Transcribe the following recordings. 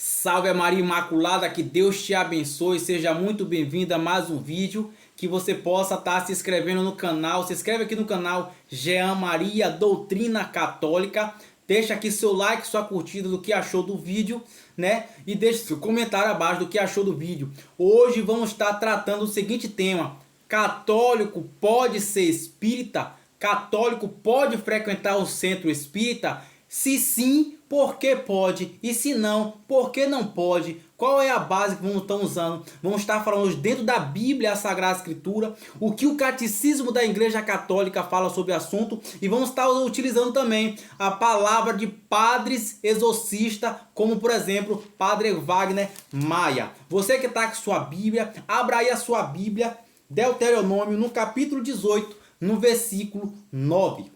Salve a Maria Imaculada, que Deus te abençoe, seja muito bem-vinda a mais um vídeo, que você possa estar se inscrevendo no canal, se inscreve aqui no canal Jean Maria Doutrina Católica, deixa aqui seu like, sua curtida do que achou do vídeo, né? E deixe seu comentário abaixo do que achou do vídeo. Hoje vamos estar tratando o seguinte tema: católico pode ser espírita? Católico pode frequentar o centro espírita? Se sim, por que pode? E se não, por que não pode? Qual é a base que vamos estar usando? Vamos estar falando hoje dentro da Bíblia, a Sagrada Escritura, o que o Catecismo da Igreja Católica fala sobre o assunto, e vamos estar utilizando também a palavra de padres exorcistas, como por exemplo, Padre Wagner Maia. Você que está com sua Bíblia, abra aí a sua Bíblia, Deuteronômio, no capítulo 18, no versículo 9.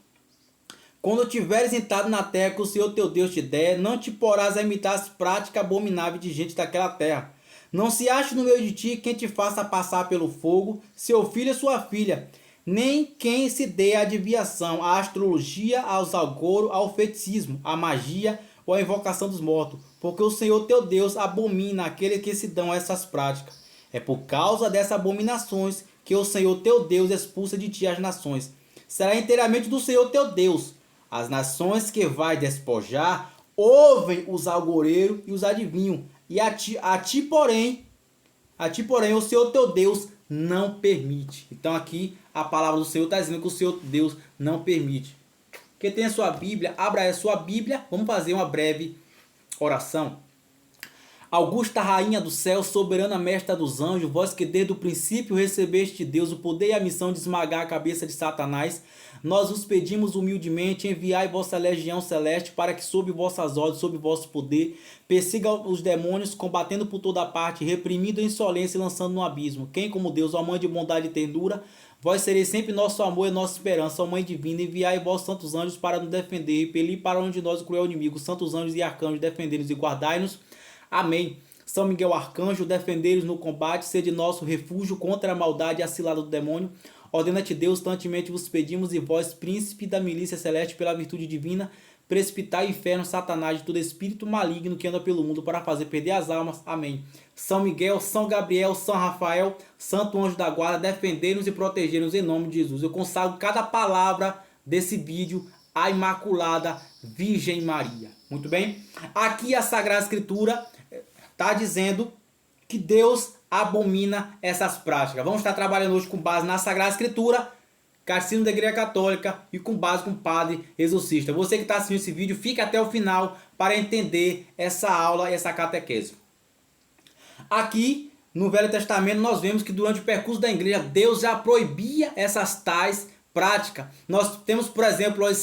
Quando tiveres entrado na terra que o Senhor teu Deus te der, não te porás a imitar as práticas abomináveis de gente daquela terra. Não se ache no meio de ti quem te faça passar pelo fogo, seu filho e sua filha, nem quem se dê à adivinhação, à astrologia, aos algoros, ao feiticismo, à magia ou à invocação dos mortos, porque o Senhor teu Deus abomina aqueles que se dão a essas práticas. É por causa dessas abominações que o Senhor teu Deus expulsa de ti as nações. Será inteiramente do Senhor teu Deus. As nações que vai despojar ouvem os algoreiros e os adivinhos, e a ti porém, o Senhor teu Deus não permite. Então aqui a palavra do Senhor está dizendo que o Senhor Deus não permite. Quem tem a sua Bíblia, abra a sua Bíblia, vamos fazer uma breve oração. Augusta Rainha do céu, soberana mestra dos anjos, vós que desde o princípio recebeste de Deus o poder e a missão de esmagar a cabeça de Satanás, nós vos pedimos humildemente, enviai vossa legião celeste para que sob vossas ordens, sob vosso poder, persiga os demônios, combatendo por toda parte, reprimindo a insolência e lançando no abismo. Quem como Deus, ó Mãe de bondade e ternura, vós sereis sempre nosso amor e nossa esperança, ó Mãe divina, enviai vossos santos anjos para nos defender, repelir para onde nós o cruel inimigo, santos anjos e arcanjos, defendei-nos e guardai-nos. Amém. São Miguel Arcanjo, defendei-nos no combate, sede nosso refúgio contra a maldade e a cilada do demônio. Ordena-te Deus, tantemente vos pedimos, e vós, príncipe da milícia celeste, pela virtude divina, precipitai o inferno, Satanás, de todo espírito maligno que anda pelo mundo para fazer perder as almas. Amém. São Miguel, São Gabriel, São Rafael, Santo Anjo da Guarda, defendei-nos e protegei-nos em nome de Jesus. Eu consagro cada palavra desse vídeo à Imaculada Virgem Maria. Muito bem? Aqui a Sagrada Escritura está dizendo que Deus abomina essas práticas. Vamos estar trabalhando hoje com base na Sagrada Escritura, Catecismo da Igreja Católica, e com base com o Padre Exorcista. Você que está assistindo esse vídeo, fica até o final para entender essa aula e essa catequese. Aqui no Velho Testamento nós vemos que durante o percurso da igreja Deus já proibia essas tais prática. Nós temos, por exemplo, hoje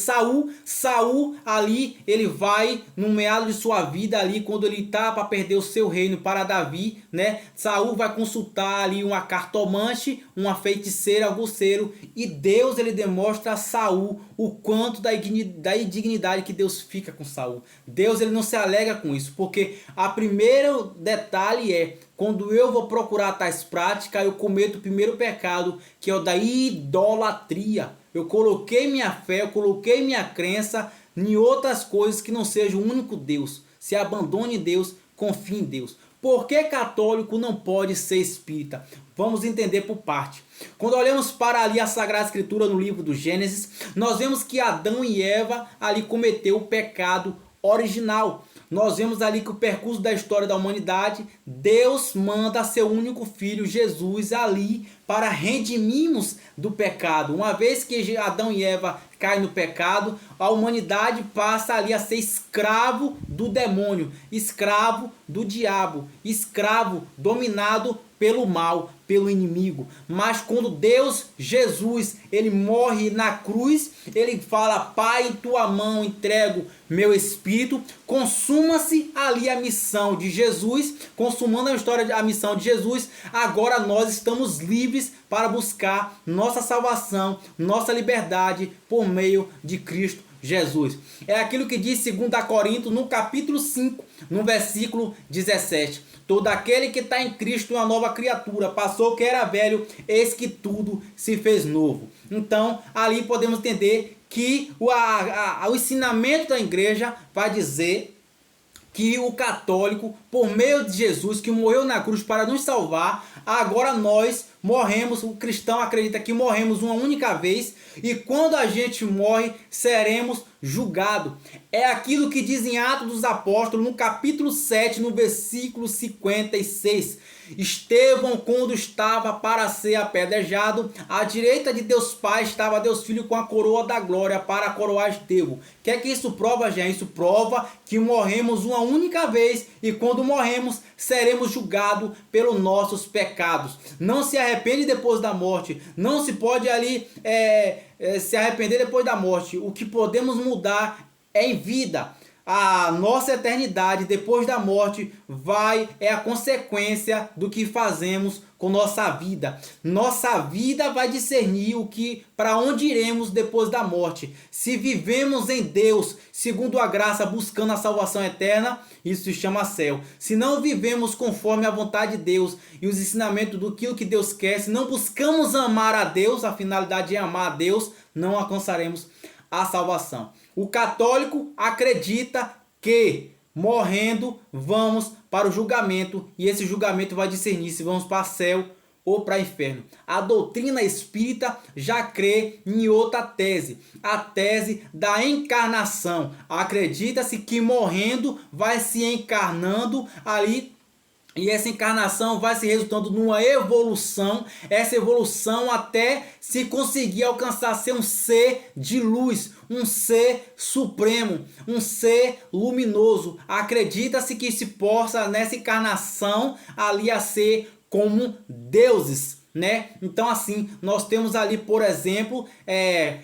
Saul ali, ele vai no meado de sua vida ali, quando ele está para perder o seu reino para Davi, né? Saul vai consultar ali uma cartomante, uma feiticeira, aguceiro, e Deus ele demonstra a Saul o quanto da indignidade que Deus fica com Saul. Deus ele não se alegra com isso, porque a primeiro detalhe é: quando eu vou procurar tais práticas, eu cometo o primeiro pecado, que é o da idolatria. Eu coloquei minha fé, eu coloquei minha crença em outras coisas que não sejam o único Deus. Se abandone em Deus, confie em Deus. Por que católico não pode ser espírita? Vamos entender por parte. Quando olhamos para ali a Sagrada Escritura no livro do Gênesis, nós vemos que Adão e Eva ali cometeu o pecado original. Nós vemos ali que o percurso da história da humanidade, Deus manda seu único filho, Jesus, ali para redimirmos do pecado. Uma vez que Adão e Eva caem no pecado, a humanidade passa ali a ser escravo do demônio, escravo do diabo, escravo dominado pelo mal, pelo inimigo. Mas quando Deus, Jesus, ele morre na cruz, ele fala: Pai, em tua mão entrego meu espírito. Consuma-se ali a missão de Jesus, consumando a missão de Jesus. Agora nós estamos livres para buscar nossa salvação, nossa liberdade por meio de Cristo Jesus. É aquilo que diz 2 Coríntios, no capítulo 5, no versículo 17. Todo aquele que está em Cristo é uma nova criatura. Passou o que era velho, eis que tudo se fez novo. Então, ali podemos entender que o ensinamento da igreja vai dizer que o católico, por meio de Jesus, que morreu na cruz para nos salvar, agora nós morremos, o cristão acredita que morremos uma única vez e quando a gente morre, seremos julgados. É aquilo que diz em Atos dos Apóstolos, no capítulo 7, no versículo 56. Estevão, quando estava para ser apedrejado, à direita de Deus Pai estava Deus Filho com a coroa da glória para coroar Estevão. O que é que isso prova, Jean? Isso prova que morremos uma única vez e quando morremos seremos julgados pelos nossos pecados. Não se arrepende depois da morte, não se pode ali se arrepender depois da morte. O que podemos mudar é em vida. A nossa eternidade depois da morte é a consequência do que fazemos com nossa vida. Nossa vida vai discernir para onde iremos depois da morte. Se vivemos em Deus, segundo a graça, buscando a salvação eterna, isso se chama céu. Se não vivemos conforme a vontade de Deus e os ensinamentos do que Deus quer, se não buscamos amar a Deus, a finalidade é amar a Deus, não alcançaremos a salvação. O católico acredita que morrendo vamos para o julgamento e esse julgamento vai discernir se vamos para o céu ou para o inferno. A doutrina espírita já crê em outra tese, a tese da encarnação. Acredita-se que morrendo vai se encarnando ali e essa encarnação vai se resultando numa evolução, essa evolução até se conseguir alcançar ser um ser de luz, um ser supremo, um ser luminoso. Acredita-se que se possa nessa encarnação ali a ser como deuses, né? Então assim, nós temos ali, por exemplo,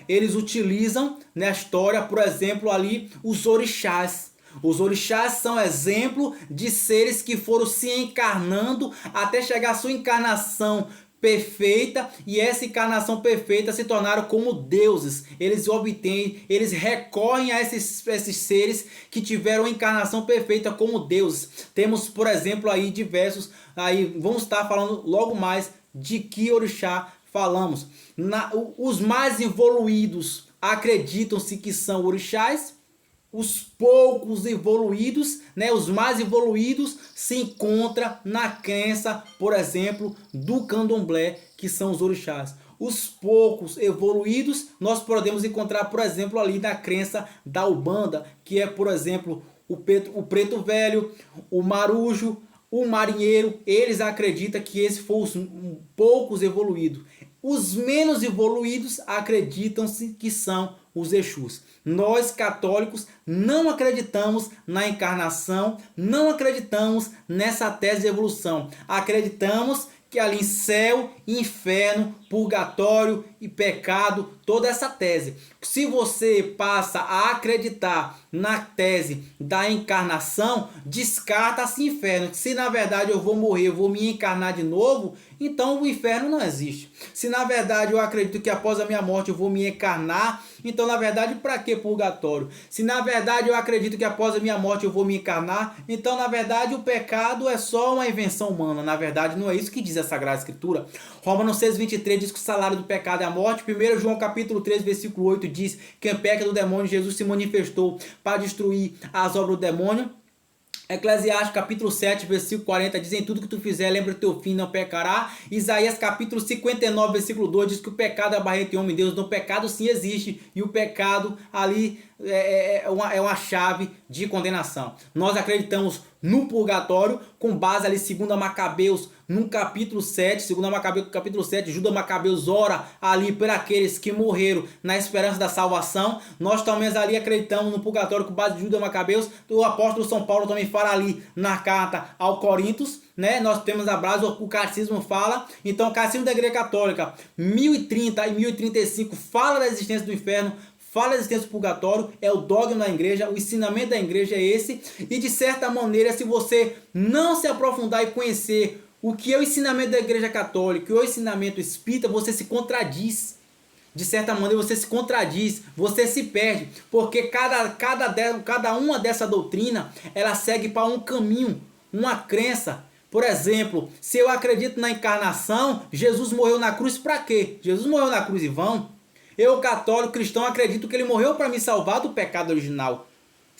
eles utilizam na história, por exemplo, ali os orixás. Os orixás são exemplo de seres que foram se encarnando até chegar à sua encarnação perfeita e essa encarnação perfeita se tornaram como deuses. Eles recorrem a esses seres que tiveram a encarnação perfeita como deuses. Temos, por exemplo, aí diversos, aí vamos estar falando logo mais de que orixá falamos. Os mais evoluídos acreditam-se que são orixás. Os poucos evoluídos, né, os mais evoluídos se encontram na crença, por exemplo, do candomblé, que são os orixás. Os poucos evoluídos nós podemos encontrar, por exemplo, ali na crença da Umbanda, que é, por exemplo, o preto velho, o marujo, o marinheiro. Eles acreditam que esses foram os poucos evoluídos. Os menos evoluídos acreditam-se que são os Exus. Nós católicos não acreditamos na encarnação, não acreditamos nessa tese de evolução. Acreditamos que ali em céu, inferno, purgatório e pecado, toda essa tese. Se você passa a acreditar na tese da encarnação, descarta-se inferno. Se na verdade eu vou morrer, eu vou me encarnar de novo, então o inferno não existe. Se na verdade eu acredito que após a minha morte eu vou me encarnar, então na verdade para que purgatório? Se na verdade eu acredito que após a minha morte eu vou me encarnar, então na verdade o pecado é só uma invenção humana. Na verdade não é isso que diz a Sagrada Escritura. Romanos 6,23 diz que o salário do pecado é a morte. 1 João capítulo 3, versículo 8 diz que quem peca do demônio, Jesus se manifestou para destruir as obras do demônio. Eclesiastes capítulo 7, versículo 40 diz: em tudo que tu fizer, lembra o teu fim, não pecará. Isaías capítulo 59, versículo 2 diz que o pecado é a barreira entre homem e Deus. Então o pecado sim existe e o pecado ali é uma chave de condenação. Nós acreditamos no purgatório com base ali 2 Macabeus no capítulo 7, 2 Macabeus capítulo 7, Judas Macabeus ora ali por aqueles que morreram na esperança da salvação. Nós também ali acreditamos no purgatório com base de Judas Macabeus. O apóstolo São Paulo também fala ali na carta ao Coríntios, né? Nós temos a base, o catecismo fala. Então o catecismo da Igreja Católica 1030 e 1035 fala da existência do inferno, fala da existência do purgatório, é o dogma da igreja, o ensinamento da igreja é esse. E de certa maneira, se você não se aprofundar e conhecer o que é o ensinamento da Igreja Católica e o ensinamento espírita, você se contradiz. De certa maneira você se contradiz, você se perde, porque cada uma dessa doutrina, ela segue para um caminho, uma crença. Por exemplo, se eu acredito na encarnação, Jesus morreu na cruz para quê? Jesus morreu na cruz em vão? Eu, católico cristão, acredito que ele morreu para me salvar do pecado original.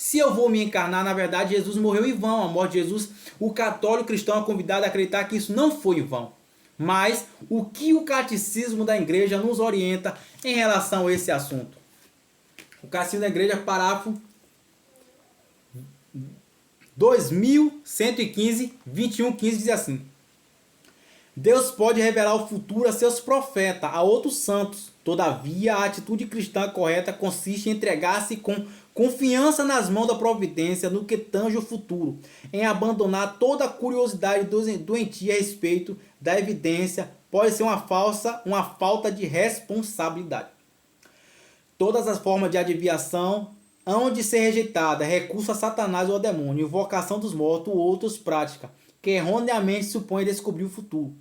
Se eu vou me encarnar, na verdade, Jesus morreu em vão. A morte de Jesus, o católico cristão é convidado a acreditar que isso não foi em vão. Mas o que o catecismo da igreja nos orienta em relação a esse assunto? O catecismo da igreja, parágrafo 2115, 21:15 diz assim: Deus pode revelar o futuro a seus profetas, a outros santos. Todavia, a atitude cristã correta consiste em entregar-se com confiança nas mãos da providência no que tange o futuro, em abandonar toda curiosidade doentia a respeito da evidência, pode ser uma falta de responsabilidade. Todas as formas de adivinhação hão de ser rejeitadas, recurso a Satanás ou ao demônio, invocação dos mortos ou outras práticas, que erroneamente supõem descobrir o futuro.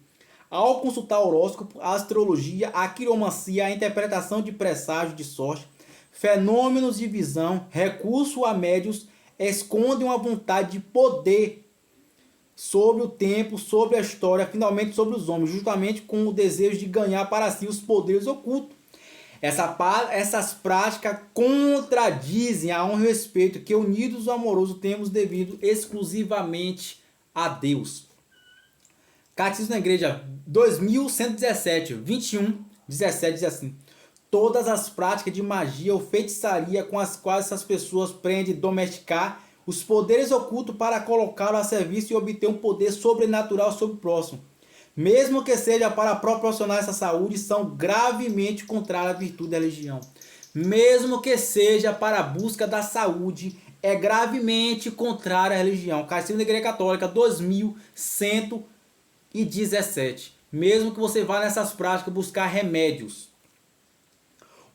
Ao consultar o horóscopo, a astrologia, a quiromancia, a interpretação de presságio de sorte, fenômenos de visão, recurso a médios, escondem uma vontade de poder sobre o tempo, sobre a história, finalmente sobre os homens, justamente com o desejo de ganhar para si os poderes ocultos. Essas práticas contradizem a honra e o respeito que, unidos ao amoroso, temos devido exclusivamente a Deus. Catecismo da Igreja 2117, 21:17 diz assim: todas as práticas de magia ou feitiçaria com as quais essas pessoas pretendem domesticar os poderes ocultos para colocá-los a serviço e obter um poder sobrenatural sobre o próximo, mesmo que seja para proporcionar essa saúde, são gravemente contrárias à virtude da religião. Mesmo que seja para a busca da saúde, é gravemente contrária à religião. Catecismo da Igreja Católica 2117. Mesmo que você vá nessas práticas buscar remédios.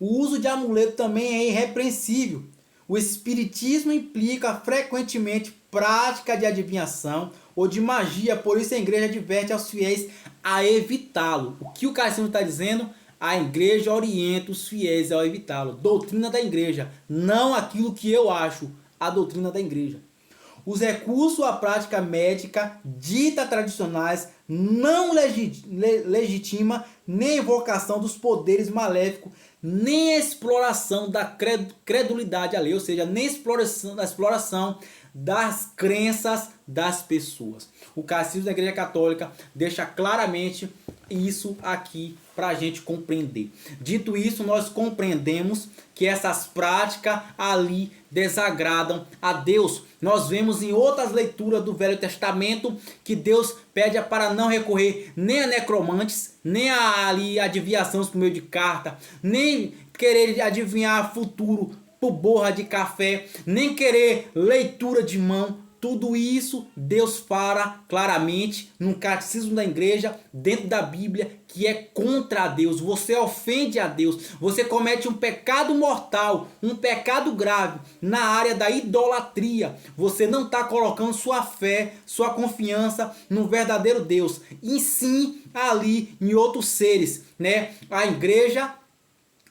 O uso de amuleto também é irrepreensível. O espiritismo implica frequentemente prática de adivinhação ou de magia, por isso a igreja adverte aos fiéis a evitá-lo. O que o catecismo está dizendo? A igreja orienta os fiéis a evitá-lo. Doutrina da igreja, não aquilo que eu acho, a doutrina da igreja. Os recursos à prática médica dita tradicionais não legitima nem invocação dos poderes maléficos, nem exploração da credulidade alheia, ou seja, nem exploração das crenças das pessoas. O Catecismo da Igreja Católica deixa claramente isso aqui para a gente compreender. Dito isso, nós compreendemos que essas práticas ali desagradam a Deus. Nós vemos em outras leituras do Velho Testamento que Deus pede para não recorrer nem a necromantes, nem a adivinhações por meio de carta, nem querer adivinhar futuro por borra de café, nem querer leitura de mão. Tudo isso Deus fala claramente no Catecismo da Igreja, dentro da Bíblia, que é contra Deus. Você ofende a Deus, você comete um pecado mortal, um pecado grave na área da idolatria. Você não está colocando sua fé, sua confiança no verdadeiro Deus, e sim ali em outros seres, né? A igreja,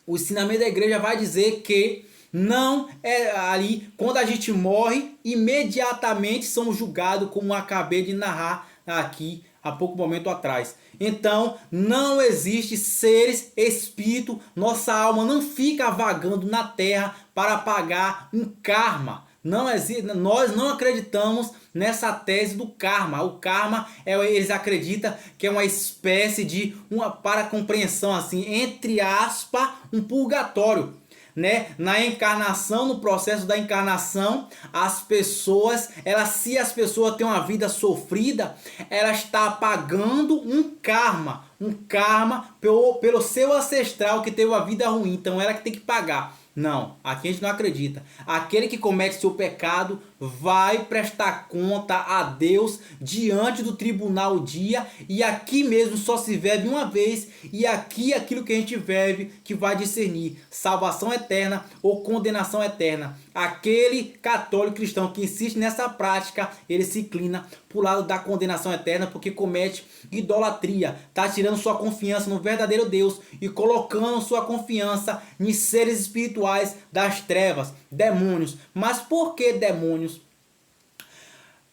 o ensinamento da igreja vai dizer que não é ali, quando a gente morre, imediatamente somos julgados, como acabei de narrar aqui há pouco momento atrás. Então, não existe seres, espírito, nossa alma não fica vagando na terra para pagar um karma. Não existe, nós não acreditamos nessa tese do karma. O karma, eles acreditam que é uma espécie de, para compreensão assim, entre aspas, um purgatório. Né? Na encarnação, no processo da encarnação, as pessoas, se as pessoas têm uma vida sofrida, ela está pagando um karma pelo seu ancestral que teve uma vida ruim, então ela que tem que pagar. Não, aqui a gente não acredita. Aquele que comete seu pecado vai prestar conta a Deus diante do tribunal dia, e aqui mesmo só se vive uma vez, e aqui aquilo que a gente vive que vai discernir salvação eterna ou condenação eterna. Aquele católico cristão que insiste nessa prática, ele se inclina para o lado da condenação eterna, porque comete idolatria, está tirando sua confiança no verdadeiro Deus e colocando sua confiança em seres espirituais das trevas, demônios. Mas por que demônios?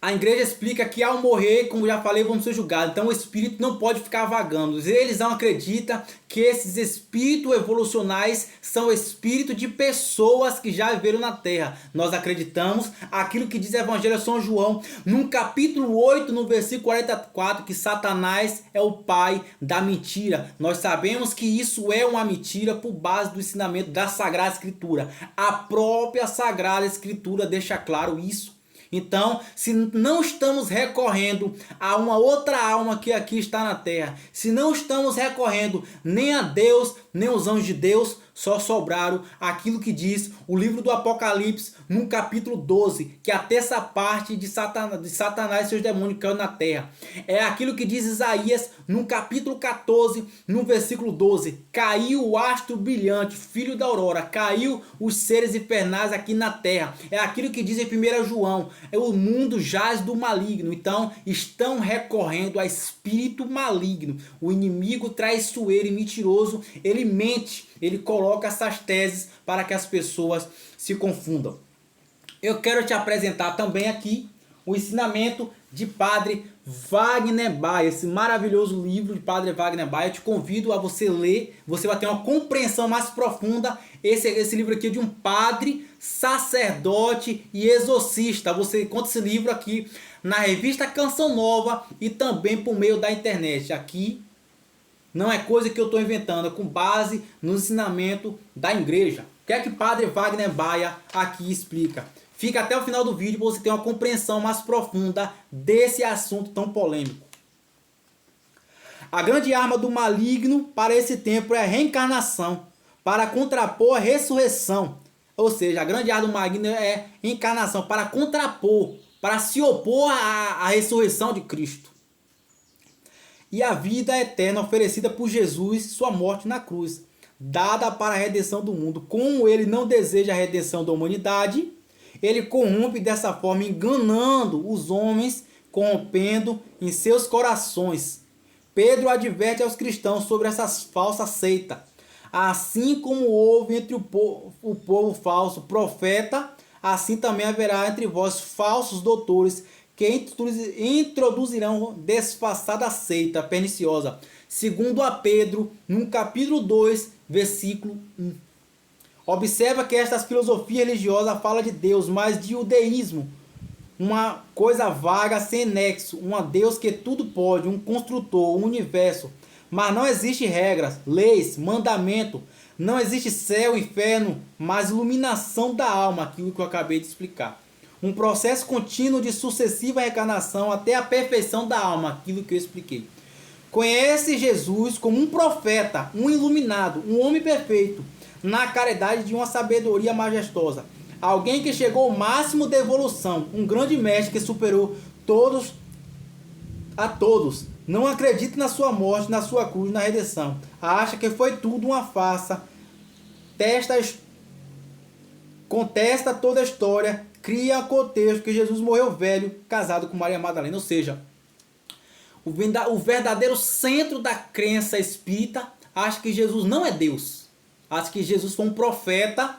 A igreja explica que ao morrer, como já falei, vamos ser julgados. Então o espírito não pode ficar vagando. Eles não acreditam que esses espíritos evolucionais são espíritos de pessoas que já viveram na Terra. Nós acreditamos aquilo que diz o Evangelho de São João, no capítulo 8, no versículo 44, que Satanás é o pai da mentira. Nós sabemos que isso é uma mentira por base do ensinamento da Sagrada Escritura. A própria Sagrada Escritura deixa claro isso. Então, se não estamos recorrendo a uma outra alma que aqui está na terra, se não estamos recorrendo nem a Deus, nem os anjos de Deus, só sobraram aquilo que diz o livro do Apocalipse, no capítulo 12, que a terça parte de Satanás e seus demônios caiu na terra. É aquilo que diz Isaías, no capítulo 14, no versículo 12, caiu o astro brilhante, filho da aurora, caiu os seres infernais aqui na terra. É aquilo que diz em 1 João, o mundo jaz do maligno. Então, estão recorrendo a espírito maligno. O inimigo traiçoeiro e mentiroso, ele mente, ele coloca essas teses para que as pessoas se confundam. Eu quero te apresentar também aqui o ensinamento de Padre Wagner Baia, esse maravilhoso livro de Padre Wagner Baia. Eu te convido a você ler, você vai ter uma compreensão mais profunda. Esse livro aqui é de um padre, sacerdote e exorcista. Você encontra esse livro aqui na revista Canção Nova e também por meio da internet. Aqui não é coisa que eu estou inventando, é com base no ensinamento da igreja. O que é que Padre Wagner Baia aqui explica? Fica até o final do vídeo para você ter uma compreensão mais profunda desse assunto tão polêmico. A grande arma do maligno para esse tempo é a reencarnação, para contrapor a ressurreição. Ou seja, a grande arma do maligno é a encarnação, para contrapor, para se opor à ressurreição de Cristo. E a vida eterna oferecida por Jesus, sua morte na cruz, dada para a redenção do mundo. Como ele não deseja a redenção da humanidade, ele corrompe dessa forma, enganando os homens, corrompendo em seus corações. Pedro adverte aos cristãos sobre essas falsas seitas. Assim como houve entre o povo falso profeta, assim também haverá entre vós falsos doutores, que introduzirão disfarçada seita perniciosa. Segundo a Pedro, no capítulo 2, versículo 1. Observa que estas filosofias religiosas falam de Deus, mas de judaísmo, uma coisa vaga sem nexo, um Deus que tudo pode, um construtor, um universo. Mas não existe regras, leis, mandamento, não existe céu, inferno, mas iluminação da alma, aquilo que eu acabei de explicar. Um processo contínuo de sucessiva reencarnação até a perfeição da alma, aquilo que eu expliquei. Conhece Jesus como um profeta, um iluminado, um homem perfeito, na caridade de uma sabedoria majestosa. Alguém que chegou ao máximo da evolução, um grande mestre que superou todos a todos. Não acredita na sua morte, na sua cruz, na redenção. Acha que foi tudo uma farsa. Contesta toda a história, cria contexto que Jesus morreu velho, casado com Maria Madalena. Ou seja, o verdadeiro centro da crença espírita acha que Jesus não é Deus. Acha que Jesus foi um profeta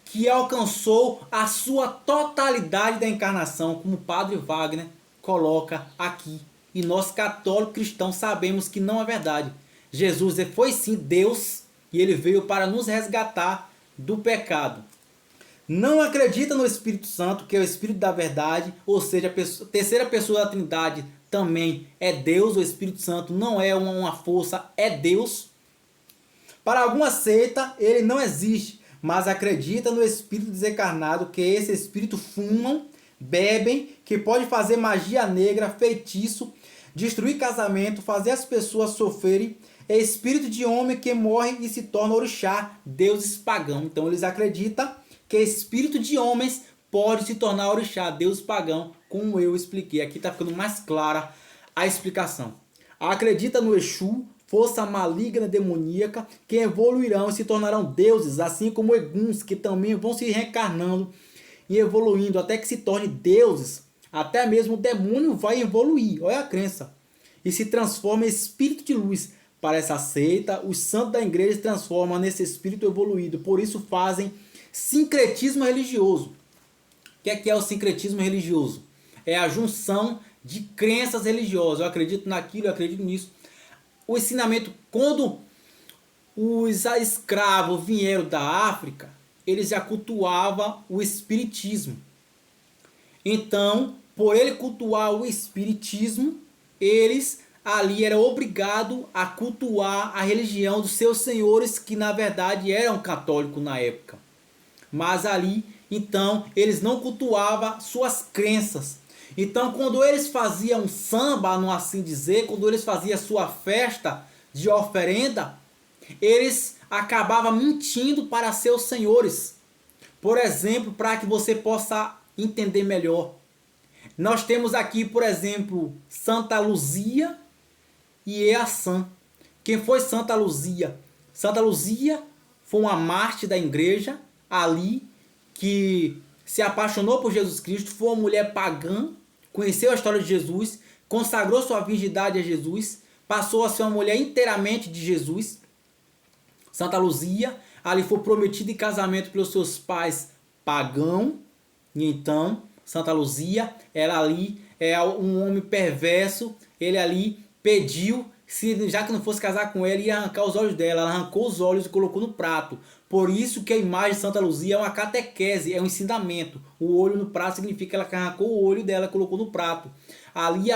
que alcançou a sua totalidade da encarnação, como o Padre Wagner coloca aqui. E nós católicos cristãos sabemos que não é verdade. Jesus foi sim Deus e ele veio para nos resgatar do pecado. Não acredita no Espírito Santo, que é o Espírito da verdade, ou seja, a terceira pessoa da Trindade também é Deus. O Espírito Santo não é uma força, é Deus. Para alguma seita, ele não existe, mas acredita no Espírito desencarnado, que esse Espírito fumam, bebem, que pode fazer magia negra, feitiço, destruir casamento, fazer as pessoas sofrerem. É espírito de homem que morre e se torna orixá, deuses pagãos. Então eles acreditam que espírito de homens pode se tornar orixá, deus pagão, como eu expliquei. Aqui está ficando mais clara a explicação. Acredita no Exu, força maligna demoníaca, que evoluirão e se tornarão deuses, assim como Eguns, que também vão se reencarnando e evoluindo até que se torne deuses. Até mesmo o demônio vai evoluir, olha a crença, e se transforma em espírito de luz. Para essa seita, os santos da igreja se transformam nesse espírito evoluído, por isso fazem sincretismo religioso. O que é o sincretismo religioso? é a junção de crenças religiosas. Eu acredito naquilo, eu acredito nisso. O ensinamento, quando os escravos vieram da África, eles já cultuavam o espiritismo. Então, por ele cultuar o espiritismo, eles ali eram obrigados a cultuar a religião dos seus senhores, que na verdade eram católicos na época. Mas ali, então, eles não cultuavam suas crenças. Então, quando eles faziam samba, não assim dizer, quando eles faziam sua festa de oferenda, eles acabavam mentindo para seus senhores. Por exemplo, para que você possa entender melhor. Nós temos aqui, por exemplo, Santa Luzia e Eaçã. Quem foi Santa Luzia? Santa Luzia foi uma mártir da igreja ali que se apaixonou por Jesus Cristo, foi uma mulher pagã, conheceu a história de Jesus, consagrou sua virgindade a Jesus, passou a ser uma mulher inteiramente de Jesus. Santa Luzia ali foi prometida em casamento pelos seus pais pagãos. E então, Santa Luzia, ela ali é um homem perverso, ele ali pediu, já que não fosse casar com ela, ia arrancar os olhos dela. Ela arrancou os olhos e colocou no prato. Por isso que a imagem de Santa Luzia é uma catequese, é um ensinamento. O olho no prato significa que ela arrancou o olho dela e colocou no prato. Ali,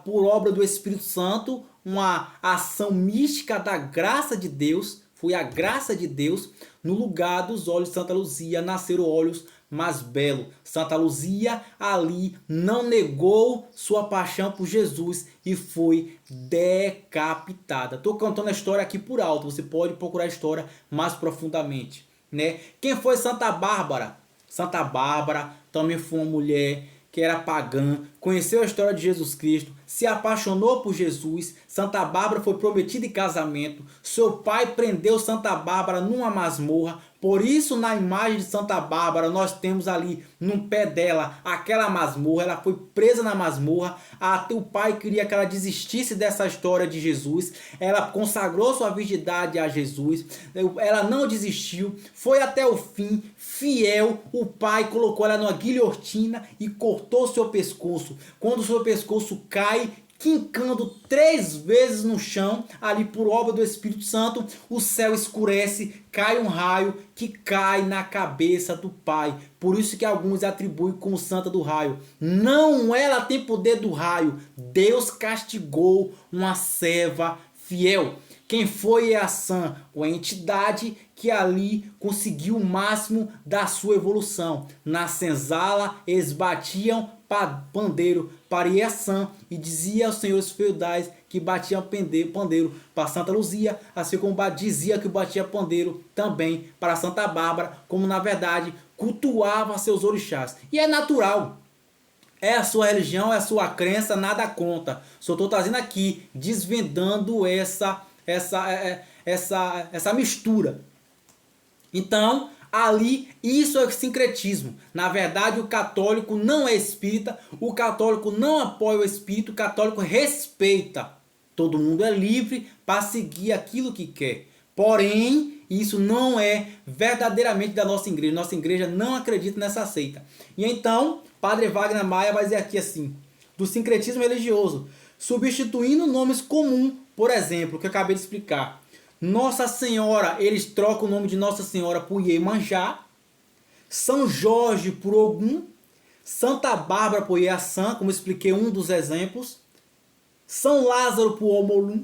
por obra do Espírito Santo, uma ação mística da graça de Deus, foi a graça de Deus, no lugar dos olhos de Santa Luzia nasceram olhos mais belos. Santa Luzia ali não negou sua paixão por Jesus e foi decapitada. Estou contando a história aqui por alto, você pode procurar a história mais profundamente, né? Quem foi Santa Bárbara? Santa Bárbara também foi uma mulher que era pagã, conheceu a história de Jesus Cristo, se apaixonou por Jesus. Santa Bárbara foi prometida em casamento. Seu pai prendeu Santa Bárbara numa masmorra. Por isso, na imagem de Santa Bárbara, nós temos ali no pé dela aquela masmorra. Ela foi presa na masmorra. Até o pai queria que ela desistisse dessa história de Jesus. Ela consagrou sua virgindade a Jesus. Ela não desistiu. Foi até o fim, fiel. O pai colocou ela numa guilhotina e cortou seu pescoço. Quando o seu pescoço cai, quincando 3 vezes no chão, ali por obra do Espírito Santo, o céu escurece, cai um raio que cai na cabeça do pai. Por isso que alguns atribuem como santa do raio. Não, ela tem poder do raio. Deus castigou uma serva fiel. Quem foi Eaçã? Uma entidade que ali conseguiu o máximo da sua evolução. Na senzala, eles batiam pandeiro para Eaçã e dizia aos senhores feudais que batiam pandeiro para Santa Luzia, assim como dizia que batia pandeiro também para Santa Bárbara, como na verdade cultuava seus orixás. E é natural. É a sua religião, é a sua crença, nada conta. Só estou trazendo aqui, desvendando essa mistura. Então, ali, isso é o sincretismo. Na verdade, o católico não é espírita, o católico não apoia o espírito, o católico respeita. Todo mundo é livre para seguir aquilo que quer. Porém, isso não é verdadeiramente da nossa igreja. Nossa igreja não acredita nessa seita. E então, Padre Wagner Maia vai dizer aqui assim, do sincretismo religioso, substituindo nomes comuns, por exemplo, que eu acabei de explicar. Nossa Senhora, eles trocam o nome de Nossa Senhora por Iemanjá, São Jorge por Ogum, Santa Bárbara por Eaçã, como expliquei um dos exemplos, São Lázaro por Omolum,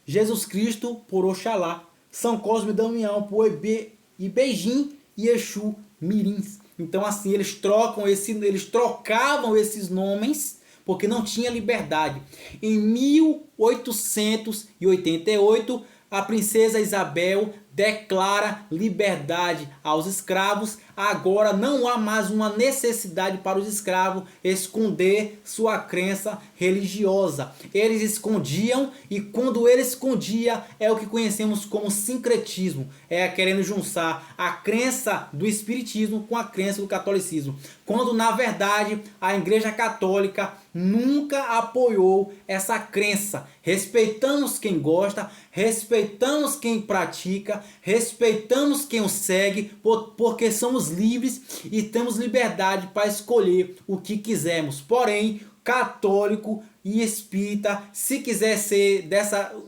Jesus Cristo por Oxalá, São Cosme e Damião por Ibejim e Exu Mirins. Então assim, eles trocavam esses nomes porque não tinha liberdade. Em 1888, a princesa Isabel declara liberdade aos escravos. Agora não há mais uma necessidade para os escravos esconder sua crença religiosa. Eles escondiam, e quando eles escondiam é o que conhecemos como sincretismo. É querendo juntar a crença do espiritismo com a crença do catolicismo. Quando na verdade a Igreja Católica nunca apoiou essa crença. Respeitamos quem gosta, respeitamos quem pratica, respeitamos quem o segue, porque somos livres e temos liberdade para escolher o que quisermos. Porém, católico e espírita, se quiser ser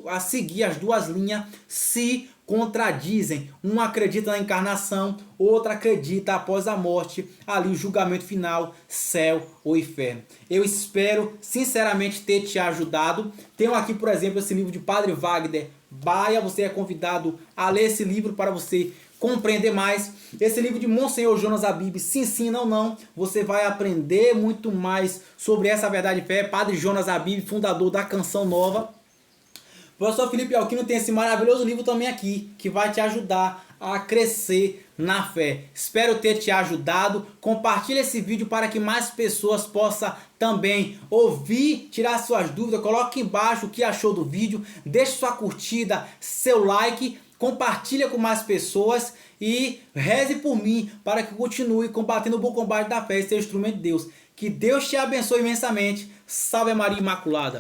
a seguir as duas linhas, se contradizem. Um acredita na encarnação, outro acredita após a morte, ali o julgamento final, céu ou inferno. Eu espero sinceramente ter te ajudado. Tenho aqui, por exemplo, esse livro de Padre Wagner Baia. Você é convidado a ler esse livro para você compreender mais. Esse livro de Monsenhor Jonas Abib, Se Ensina ou Não, você vai aprender muito mais sobre essa verdade de fé. Padre Jonas Abib, fundador da Canção Nova. O professor Felipe Alquino tem esse maravilhoso livro também aqui, que vai te ajudar a crescer na fé. Espero ter te ajudado. Compartilhe esse vídeo para que mais pessoas possam também ouvir, tirar suas dúvidas. Coloque embaixo o que achou do vídeo. Deixe sua curtida, seu like. Compartilha com mais pessoas e reze por mim para que eu continue combatendo o bom combate da fé e seja instrumento de Deus. Que Deus te abençoe imensamente. Salve Maria Imaculada.